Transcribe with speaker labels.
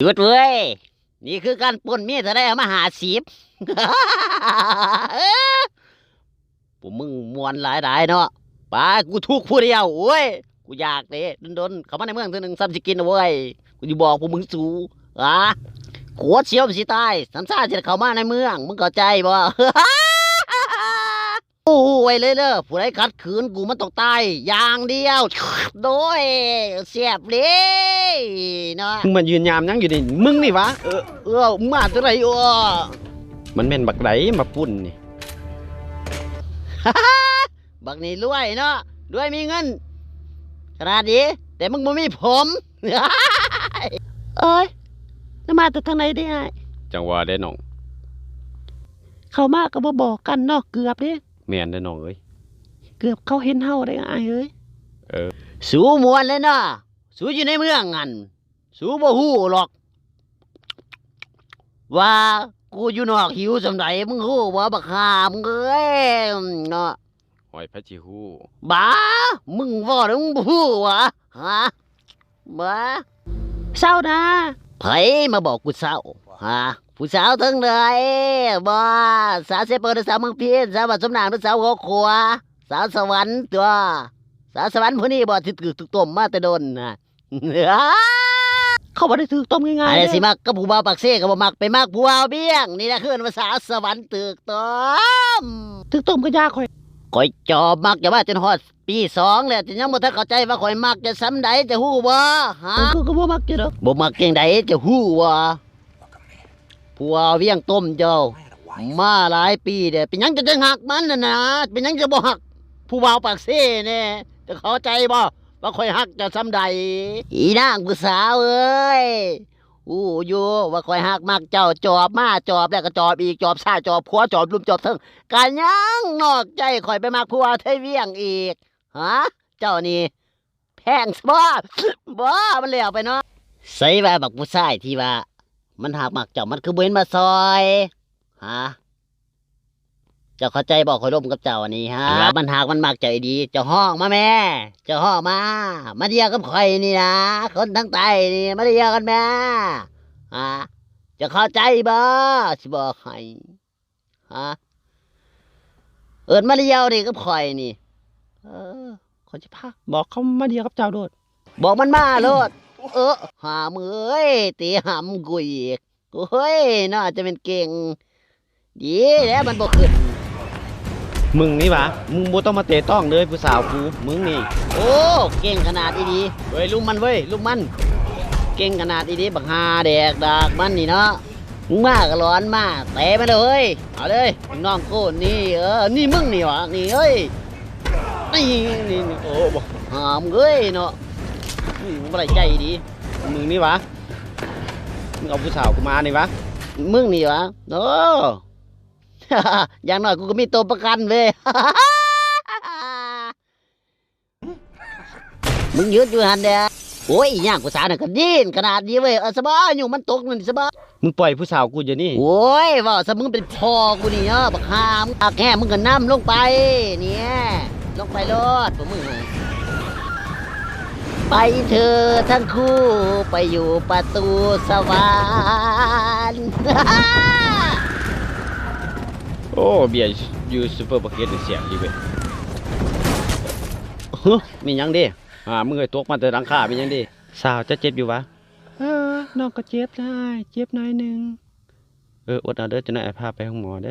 Speaker 1: หยุดเว้ยนี่คือการปล้นเมียจะได้เอามาหาสิบพวกมึงมวนหลายเนาะไปกูทุกผู้เดียวโอ้ยกูอยากเด้ดนเข้ามาในเมืองเท่านึงซ้ำสิกินเอาเว้ยกูจะบอกพวกมึงสู้ขวดเชียวสิตายสันซ่าจะเข้ามาในเมืองมึงเข้าใจบ่โอ้ยเลยผู้ใดขัดขืนกูมันต้องตายอย่างเดียวโดยเสียบเลยเนาะ
Speaker 2: มึงมายืนยามยังอยู่นี่มึงนี่วะ
Speaker 1: มึงมาตัวไหน
Speaker 2: มันเป็นบักไหนมาปุ่นนี่
Speaker 1: บักนี่รวยเนาะรวยมีเงินขนาดนี้แต่มึงบ่มีผมเอ้ยจะมาแต่ทางไหนได้ไง
Speaker 2: จังหวะได้น้อง
Speaker 1: เขามาก็บ่บอกกันเนาะเกือบเด้
Speaker 2: แม่นได้น้องเอ้ย
Speaker 1: เกือบเขาเห็นเฮาได้ไงเอ้ยสู้มวนเลยเนาะสู้อยู่ในเมืองงั้นสู้บ่ฮู้หรอกว่ากูอยู่นอกหิวสำใดมึงฮู้บ่บักหามเอ้ยเนาะ
Speaker 2: หอยพระจิฮู้
Speaker 1: บ้ามึงว่าแล้วมึงบ่ฮู้วะฮะบ้าเศร้านะไผมาบอกกูเศร้าฮะผู้สาวทั้งเลยบ่สาวเสเปิดสาวเมืองพีนสาวบ้านสมนางสาวหัวขวาสาวสวรรค์ตัวสาวสวรรค์ผู้นี้บ่ที่ถูกต้มมาแต่โดนนะเขาบ่ได้ถูกต้มง่ายๆอะไรสิมักกับผู้บ่าวปากเซ่ก็บ่มักไปมักผู้บ่าวเบี้ยงนี่นะคือภาษาสวรรค์ถูกต้มก็ยากข่อยจอบมักจะว่าจนฮอดปี2แล้วจะยังบ่ทันเข้าใจว่าข่อยมักจะซ้ำใดจะฮู้บ่ฮะก็บ่มักจะดอกบ่มักจังไดจะฮู้บ่ผัวเวียงต้มเจ้ามาหลายปีเด้เป็นยังจะหักมันน่ะนะเป็นยังจะบ่หักผู้บ่าวปากเซ่แน่จะเข้าใจบ่ว่าข่อยหักจะซ้ำใดอีนางผู้สาวเอ้ยอยู่ว่าข่อยหักมักเจ้าจอบมาจอบแล้วก็จอบอีกจอบซ่าจอบผัวจอบลุมจอบเทิงกันยังนอกใจข่อยไปมักผัวไทยเวียงอีกฮะเจ้านี่แพงบ่มันแล้วไปเนาะใส่ว่าบักผู้ชายที่ว่ามันหักมักเจ้ามันคือบ่เห็นมาซอยฮะเจ้าเข้าใจบอกข่อยร่วมกับเจ้านี่ฮะมันหักมันมักเจ้าดีเจ้าห้องมาแม่เจ้าห้องมาเดียวกับข่อยนี่นะคนทั้งใต้นี่มาเดียวกันแม่ฮะจะเข้าใจบ่สิบอกให้ฮะมาเดียวนี่กับข่อยนี่ข่อยสิพาบอกเขามาเดียวกับเจ้าโดดบอกมันมาโลดหามือเอ้ยตีหำกูอีกโอ้ยน่าจะเป็นเก่งดีแล้วมันบ่ขึ้น
Speaker 2: มึงนี่วะมึงบ่ต้องมาเตะต้องเลยผู้สาวกูมึงนี่
Speaker 1: โอ้เก่งขนาดดีเว้ยลุมมันเว้ยลุมมันเก่งขนาดดีบักฮาแดกดากมันนี่เนาะมึงมากก็ร้อนมากเตะมาเลยเอาเลยน้องกูนี่นี่มึงนี่วะนี่เอ้ยนี่โอ้บ่หามเอ้ยเนาะมึงบ่ได้ใจดี
Speaker 2: มึงนี่วะมึงเอาผู้สาวกูมานี่วะ
Speaker 1: มึงนี่วะโอ้อย่างน้อยกูก็มีตัวประกันเว้ยมึงยืดอยู่หันเด้อโอ้ยย่างกูสาวน่ะก็ดิ้นขนาดนี้เว้ยสบายอยู่มันตกมันสบาย
Speaker 2: มึงปล่อยผู้สาวกูอยู่นี่
Speaker 1: โอ้ยว่าซะมึงเป็นพ่อกูนี่เนาะบักหามอักแห่มึงก็น้ำลงไปเนี่ยลงไปรถพวกมึงไปเธอทั้งคู่ไปอยู่ประตูสวรรค์
Speaker 2: โอ้เบียร์อยู่ซูเปอร์มาร์เก็ตเสียงดีเว้ยมียังดิมึงเคยตกมาแต่หลังคามียังดิสาวจะเจ็บอยู่วะ
Speaker 1: น้องก็เจ็บได้เจ็บหน่อยนึง
Speaker 2: อดเอาเด้อจะได้พาไปห้องหมอเด้อ